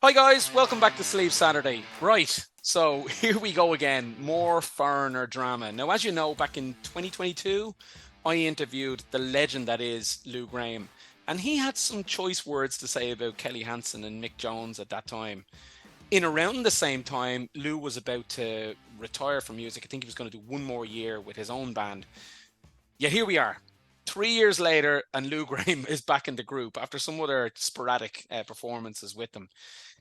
Hi guys, welcome back to Sleep Saturday. Right, so here we go again, more foreigner drama. Now, as you know, back in 2022, I interviewed the legend that is Lou Gramm, and he had some choice words to say about Kelly Hansen and Mick Jones at that time. In around the same time, Lou was about to retire from music. I think he was going to do one more year with his own band. Yet here we are, 3 years later, and Lou Gramm is back in the group after some other sporadic performances with them.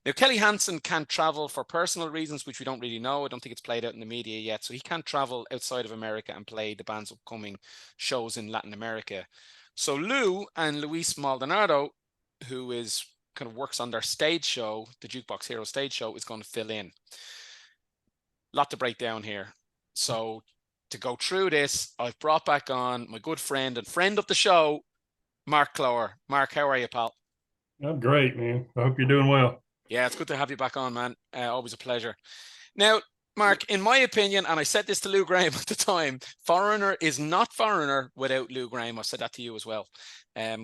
Now, Kelly Hansen can't travel for personal reasons, which we don't really know. I don't think it's played out in the media yet. So he can't travel outside of America and play the band's upcoming shows in Latin America. So Lou and Luis Maldonado, who is kind of works on their stage show, the Jukebox Hero stage show, is going to fill in. Lot to break down here. So to go through this, I've brought back on my good friend and friend of the show, Mark Clower. Mark, how are you, pal? I'm great, man. I hope you're doing well. Yeah, it's good to have you back on, man. Always a pleasure. Now, Mark, in my opinion, and I said this to Lou Gramm at the time, Foreigner is not Foreigner without Lou Gramm. I've said that to you as well.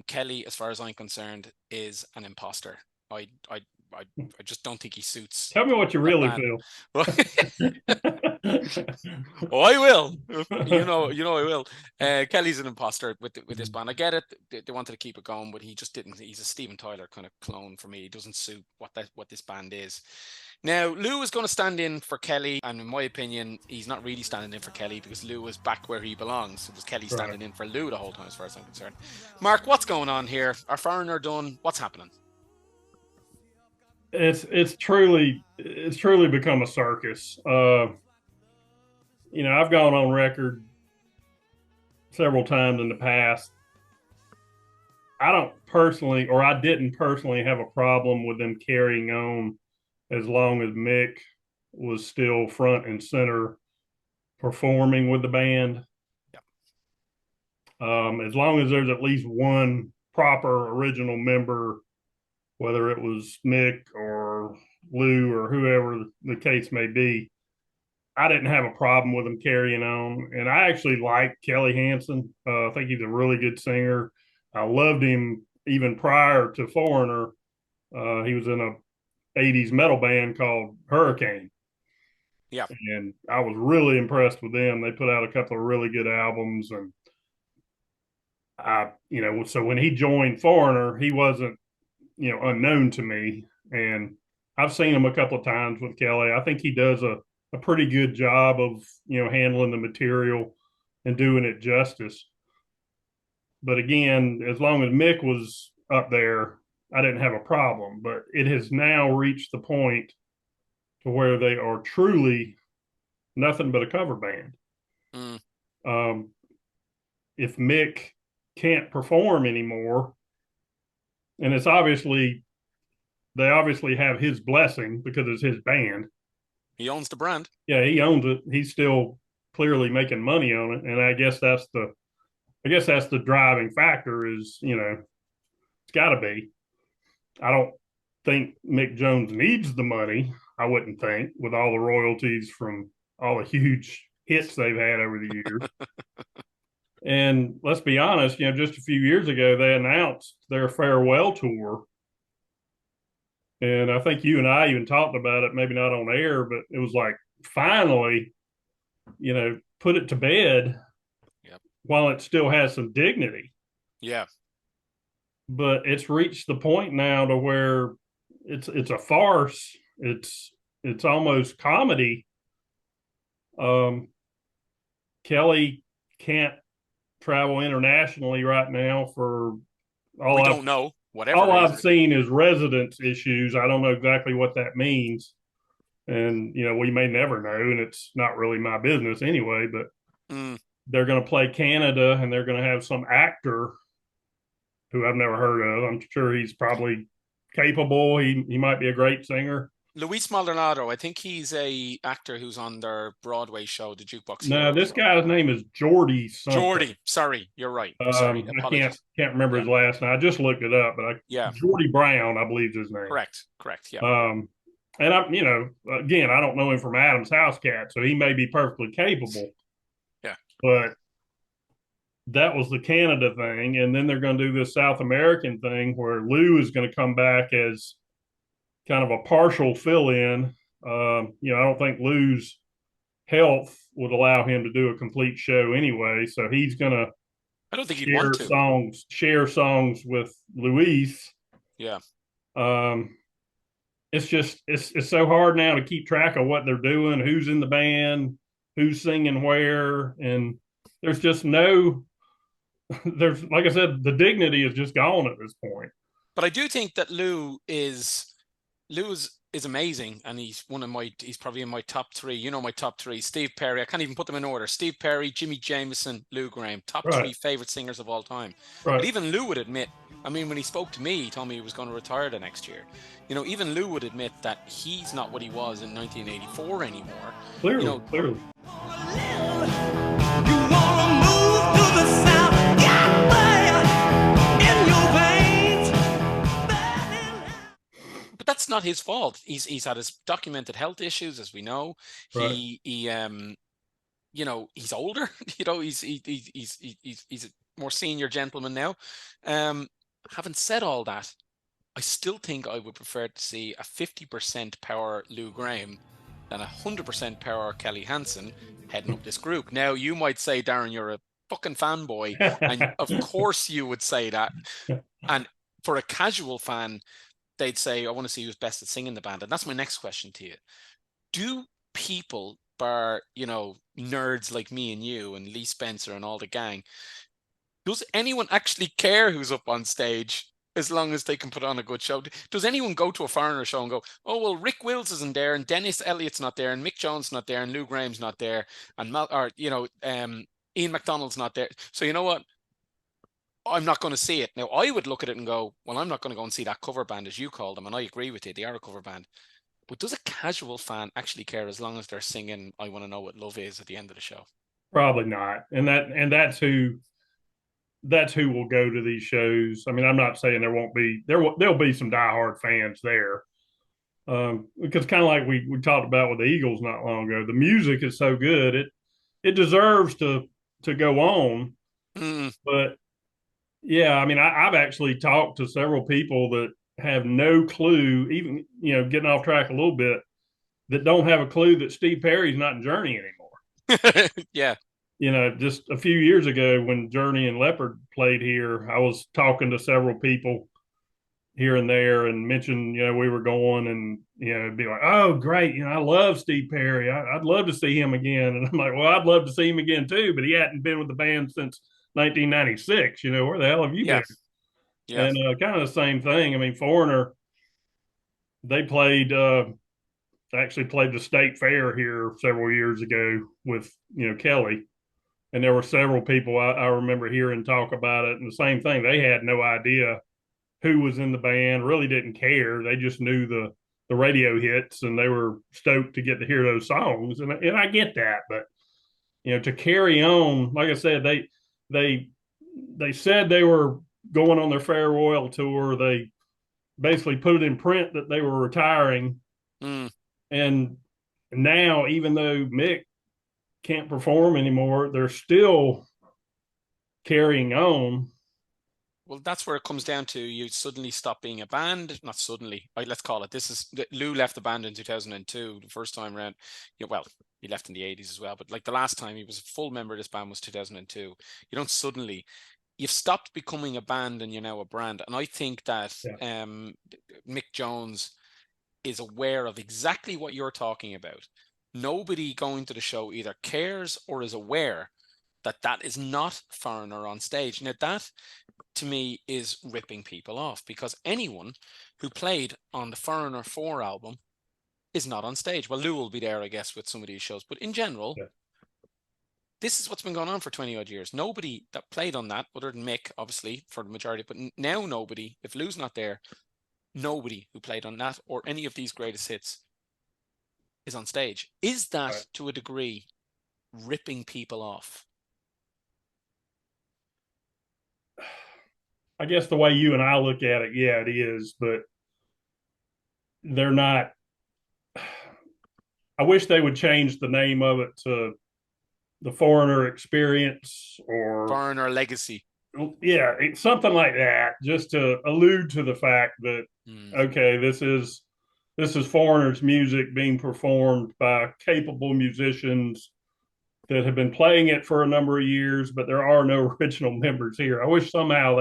Kelly, as far as I'm concerned, is an imposter. I, I, I just don't think he suits Tell me what you that really band. feel. Oh, I will. I will. Kelly's an imposter with this band. I get it. They wanted to keep it going, but he just didn't. He's a Steven Tyler kind of clone for me. He doesn't suit what this band is. Now, Lou is going to stand in for Kelly, and in my opinion, he's not really standing in for Kelly because Lou is back where he belongs. It was Kelly Right. standing in for Lou the whole time, as far as I'm concerned. Mark, what's going on here? Are Foreigner done? What's happening? It's truly become a circus. I've gone on record several times in the past. I don't personally, or I didn't personally have a problem with them carrying on as long as Mick was still front and center performing with the band. Yeah. As long as there's at least one proper original member, whether it was Mick or Lou or whoever the case may be, I didn't have a problem with them carrying on. And I actually like Kelly Hansen. I think he's a really good singer. I loved him even prior to Foreigner. He was in a 80s metal band called Hurricane. Yeah. And I was really impressed with them. They put out a couple of really good albums. And so when he joined Foreigner, he wasn't, unknown to me. And I've seen him a couple of times with Kelly. I think he does a pretty good job of, handling the material and doing it justice. But again, as long as Mick was up there, I didn't have a problem. But it has now reached the point to where they are truly nothing but a cover band. Mm. Um, if Mick can't perform anymore, and they obviously have his blessing because it's his band. He owns the brand. Yeah, he owns it. He's still clearly making money on it, and I guess that's the driving factor. Is it's got to be. I don't think Mick Jones needs the money. I wouldn't think with all the royalties from all the huge hits they've had over the years. And let's be honest, just a few years ago they announced their farewell tour. And I think you and I even talked about it, maybe not on air, but it was like, finally, put it to bed Yep. while it still has some dignity. Yeah. But it's reached the point now to where it's a farce. It's almost comedy. Um, Kelly can't travel internationally right now for We all I've don't know. Whatever all reason. I've seen is residence issues. I don't know exactly what that means. And we may never know, and it's not really my business anyway. But Mm. they're going to play Canada, and they're going to have some actor who I've never heard of. I'm sure he's probably capable. He might be a great singer. Luis Maldonado, I think he's a actor who's on their Broadway show, the Jukebox No, Hero this show. guy's name is Jordy something. Jordy, sorry, you're right. Sorry, I can't apologies. can't remember Yeah, his last name. I just looked it up, but yeah, Jordy Brown, I believe, is his name. correct. Yeah, Um, and again, I don't know him from Adam's House Cat, so he may be perfectly capable. yeah, But that was the Canada thing, and then they're going to do this South American thing where Lou is going to come back as kind of a partial fill-in. I don't think Lou's health would allow him to do a complete show anyway, so he's going to I don't think he'd want to. share songs with Luis. Yeah. Um, it's just it's so hard now to keep track of what they're doing, who's in the band, who's singing where, and there's just no there's like I said, the dignity is just gone at this point. But I do think that Lou is amazing, and he's probably in my top three. You know, my top three: Steve Perry. I can't even put them in order. Steve Perry, Jimmy Jameson, Lou Gramm, top Right, three favorite singers of all time. But right. even Lou would admit. I mean, when he spoke to me, he told me he was going to retire the next year. You know, even Lou would admit that he's not what he was in 1984 anymore. You Clearly, know, clearly. but that's not his fault. He's had his documented health issues, as we know. Right. He he's older. He's a more senior gentleman now. Having said all that, I still think I would prefer to see a 50% power Lou Gramm than 100% power Kelly Hansen heading up this group. Now, you might say, Darren, you're a fucking fanboy, and of course you would say that. And for a casual fan, they'd say, I want to see who's best at singing the band. And that's my next question to you. Do people, bar, nerds like me and you and Lee Spencer and all the gang, does anyone actually care who's up on stage as long as they can put on a good show? Does anyone go to a Foreigner show and go, oh, well, Rick Wills isn't there and Dennis Elliott's not there and Mick Jones not there and Lou Graham's not there and Ian McDonald's not there. So you know what? I'm not going to see it. Now, I would look at it and go, well, I'm not going to go and see that cover band, as you call them. And I agree with you. They are a cover band. But does a casual fan actually care as long as they're singing I Want to Know What Love Is at the end of the show? Probably not. That's who will go to these shows. I mean, I'm not saying there'll be some diehard fans there. Because kind of like we talked about with the Eagles not long ago, the music is so good it deserves to go on. Mm. But yeah, I mean, I've actually talked to several people that have no clue, even getting off track a little bit, that don't have a clue that Steve Perry's not in Journey anymore. Yeah. Just a few years ago when Journey and Leopard played here, I was talking to several people here and there and mentioned, we were going and, be like, oh, great. I love Steve Perry. I'd love to see him again. And I'm like, well, I'd love to see him again too, but he hadn't been with the band since 1996. Where the hell have you Yeah. been? Yeah. And kind of the same thing. I mean, Foreigner, they actually played the state fair here several years ago with, Kelly. And there were several people I remember hearing talk about it. And the same thing, they had no idea who was in the band, really didn't care. They just knew the radio hits and they were stoked to get to hear those songs. And I get that, but to carry on, like I said, they said they were going on their farewell tour. They basically put it in print that they were retiring. Mm. And now, even though Mick can't perform anymore, they're still carrying on. Well, that's where it comes down to. You suddenly stop being a band. Not suddenly. Let's call it. Lou left the band in 2002, the first time around. Yeah, well, he left in the 80s as well. But like the last time he was a full member of this band was 2002. You don't suddenly. You've stopped becoming a band and you're now a brand. And I think that Yeah. Mick Jones is aware of exactly what you're talking about. Nobody going to the show either cares or is aware that is not Foreigner on stage. Now that to me is ripping people off, because anyone who played on the Foreigner 4 album is not on stage. Well, Lou will be there, I guess, with some of these shows, but in general, Yeah. this is what's been going on for 20 odd years. Nobody that played on that, other than Mick, obviously, for the majority, but now nobody, if Lou's not there, nobody who played on that or any of these greatest hits is on stage. Is that, Right. to a degree, ripping people off? I guess the way you and I look at it, yeah, it is, but they're not. I wish they would change the name of it to the Foreigner Experience or, Foreigner legacy. yeah, something like that, just to allude to the fact that, Mm. okay, this is this is foreigners' music being performed by capable musicians that have been playing it for a number of years, but there are no original members here. I wish somehow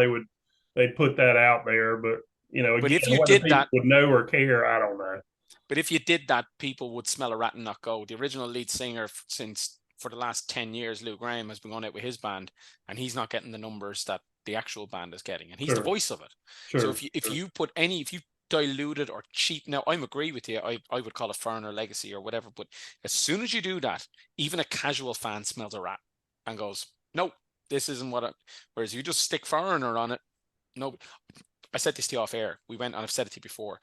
they'd put that out there, but But again, if you whether did people that, would know or care, I don't know. but if you did that, people would smell a rat and not go. The original lead singer since for the last 10 years, Lou Gramm, has been going out with his band, and he's not getting the numbers that the actual band is getting, and he's the Sure, voice of it. So sure, if sure. you put any, if you diluted or cheap, now I agree with you. I would call it foreigner legacy or whatever, but as soon as you do that, even a casual fan smells a rat and goes, no, this isn't what I, whereas you just stick foreigner on it. No, I said this to you off air. We went, and I've said it to you before.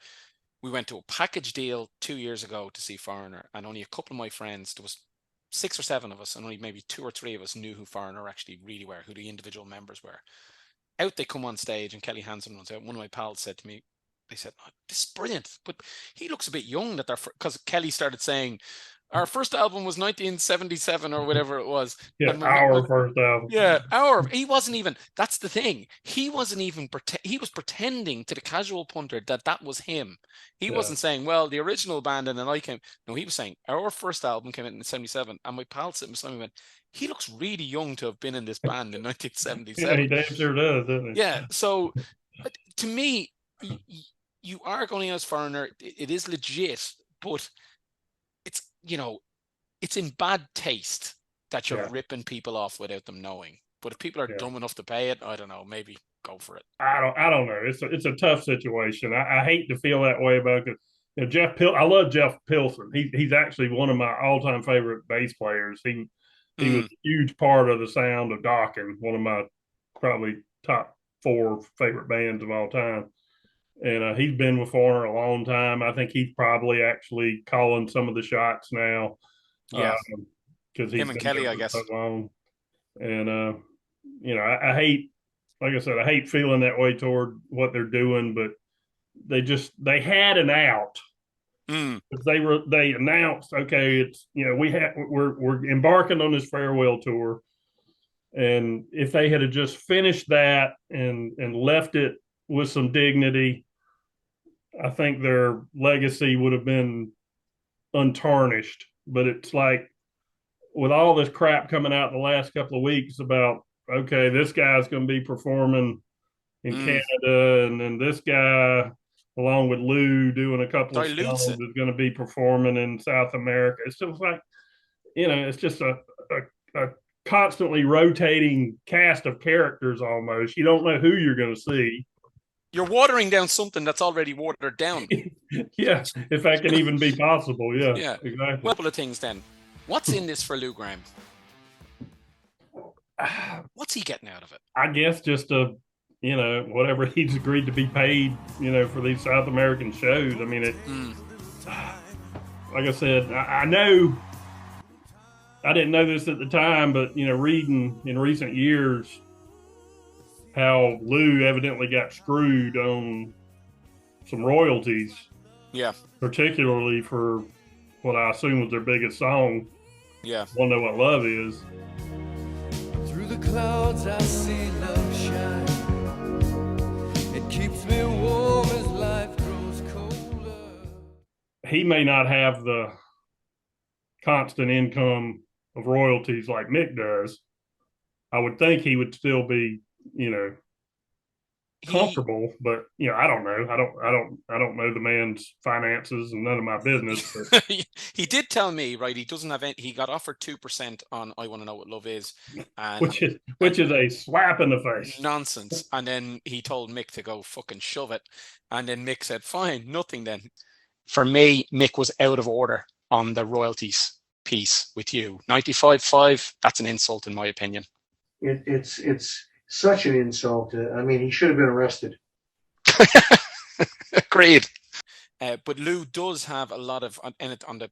We went to a package deal 2 years ago to see Foreigner, and only a couple of my friends, there was 6 or 7 of us, and only maybe 2 or 3 of us knew who Foreigner actually really were, who the individual members were. Out they come on stage, and Kelly Hansen runs out. One of my pals said to me, they said, oh, this is brilliant, but he looks a bit young that they're, because Kelly started saying, our first album was 1977 or whatever it was. Yeah, And our first album. yeah, he wasn't even, that's the thing. He wasn't even, he was pretending to the casual punter that that was him. He Yeah. wasn't saying, well, the original band and then I came. No, he was saying, our first album came out in 77. And my pal sitting beside me went, he looks really young to have been in this band in Yeah, he 1977. damn sure does, doesn't Yeah. So to me, you are going as Foreigner. It is legit, but it's, it's in bad taste that he? you're Yeah, ripping people off without them knowing. But if people are yeah. dumb enough to pay it, I don't know, maybe go for it. I don't know. It's a tough situation. I hate to feel that way about it. Jeff Pil. I love Jeff Pilson. He's actually one of my all time favorite bass players. He was Mm, a huge part of the sound of Dokken, one of my probably top 4 favorite bands of all time. And he's been with Foreigner a long time. I think he's probably actually calling some of the shots now yeah, because he's him and been there Kelly, I for so guess. long. And I hate, like I said, I hate feeling that way toward what they're doing, but they had an out. Mm, They announced, okay, it's we're embarking on this farewell tour, and if they had just finished that and left it with some dignity, I think their legacy would have been untarnished. But it's like with all this crap coming out the last couple of weeks about, okay, this guy's going to be performing in mm, Canada, and then this guy, along with Lou, doing a couple of dilutes songs, it. is going to be performing in South America. It's just like, it's just a constantly rotating cast of characters almost. You don't know who you're going to see. You're watering down something that's already watered down. Yeah, if that can even be possible. Yeah, Yeah. exactly. Well, a couple of things then. What's in this for Lou Gramm? What's he getting out of it? I guess just whatever he's agreed to be paid, for these South American shows. I mean, Mm, like I said, I know I didn't know this at the time, but reading in recent years how Lou evidently got screwed on some royalties, yeah, particularly for what I assume was their biggest song. yeah. Want to know what love is? Through the clouds I see love shine. It keeps me warm as life grows colder. He may not have the constant income of royalties like Mick does. I would think he would still be, He comfortable, but I don't know. I don't know the man's finances, and none of my business. But he did tell me, right, he doesn't have any, he got offered 2% on I Want to Know What Love Is, and which is and which is a slap in the face. nonsense. And then he told Mick to go fucking shove it. And then Mick said, fine, nothing then. For me, Mick was out of order on the royalties piece with you. 95.5, that's an insult in my opinion. It's such an insult. I mean, he should have been arrested. Agreed. But Lou does have a lot of, and it on the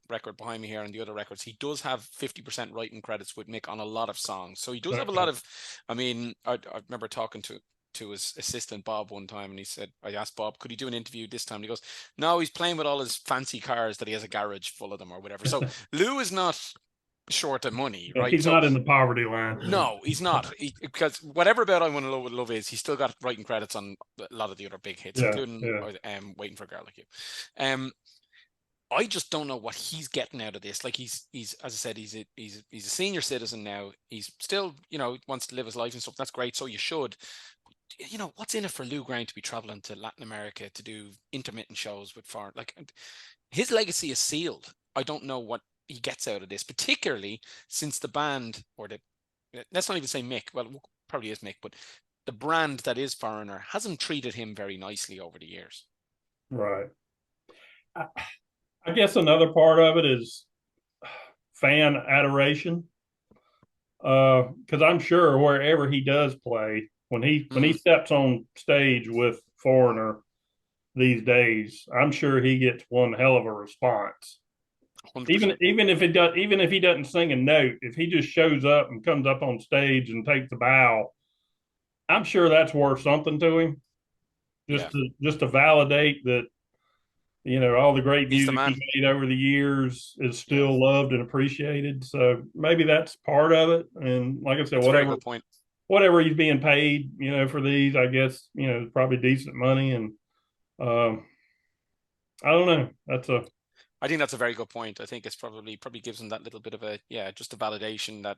record behind me here and the other records, he does have 50% writing credits with Mick on a lot of songs. So he does have a lot Okay. of, I mean, I remember talking to his assistant Bob one time, and he said, I asked Bob, could he do an interview this time? And he goes, no, he's playing with all his fancy cars that he has a garage full of them or whatever. So Lou is not short of money, Yeah, right? he's not in the poverty line. No, he's not. Because whatever about I Want to Love with Love is, he's still got writing credits on a lot of the other big hits, including Waiting for a Girl Like You. I just don't know what he's getting out of this. Like he's as I said, he's a senior citizen now. He's still, wants to live his life and stuff. That's great. So you should. What's in it for Lou Gramm to be traveling to Latin America to do intermittent shows with foreign? Like, his legacy is sealed. I don't know what he gets out of this, particularly since the band, or let's not even say Mick. Well, it probably is Mick, but the brand that is Foreigner hasn't treated him very nicely over the years. Right. I guess another part of it is fan adoration. Because I'm sure wherever he does play, when he steps on stage with Foreigner these days, I'm sure he gets one hell of a response. 100%. Even if he doesn't sing a note, if he just shows up and comes up on stage and takes a bow, I'm sure that's worth something to him. Just to validate that, all the great music he made over the years is still loved and appreciated. So maybe that's part of it. And like I said, whatever he's being paid, for these, I guess, probably decent money. And I don't know. I think that's a very good point. I think it's probably gives him that little bit of just a validation that,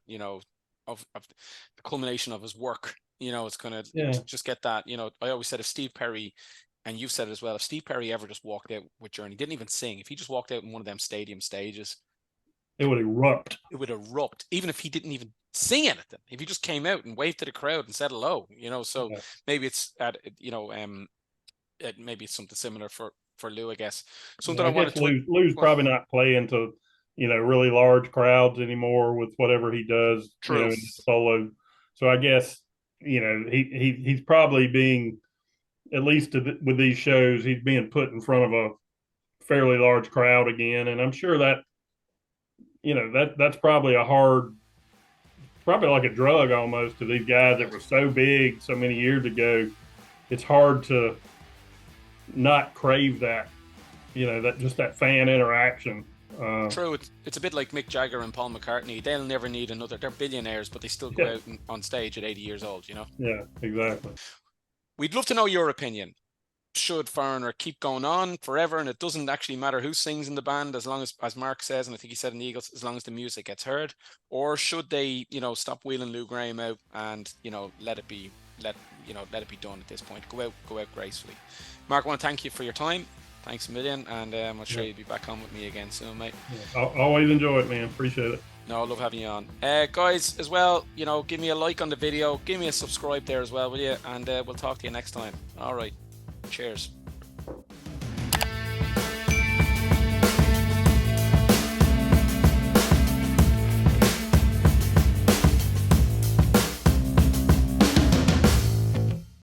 of the culmination of his work. It's going to just get that, I always said if Steve Perry, and you've said it as well, if Steve Perry ever just walked out with Journey, didn't even sing, if he just walked out in one of them stadium stages, it would erupt. It would erupt, even if he didn't even sing anything. If he just came out and waved to the crowd and said hello, so maybe it's maybe it's something similar for Lou, I guess. Something I want to. Lou's probably not playing to really large crowds anymore with whatever he does. True. Solo. So I guess he's probably being, at least with these shows, he's being put in front of a fairly large crowd again, and I'm sure that that's probably probably like a drug almost to these guys that were so big so many years ago. It's hard to not crave that, that fan interaction. True. It's a bit like Mick Jagger and Paul McCartney. They'll never need another. They're billionaires, but they still go out on stage at 80 years old. Yeah, exactly. We'd love to know your opinion. Should Foreigner keep going on forever, and it doesn't actually matter who sings in the band, as long as Mark says, and I think he said in the Eagles, as long as the music gets heard? Or should they, stop wheeling Lou Gramm out and let it be done at this point? Go out gracefully. Mark, I want to thank you for your time. Thanks a million, and I'm sure you'll be back on with me again soon, mate. Yeah, I'll always enjoy it, man. Appreciate it. No, I love having you on. Guys, as well, give me a like on the video. Give me a subscribe there as well, will you? And we'll talk to you next time. All right. Cheers.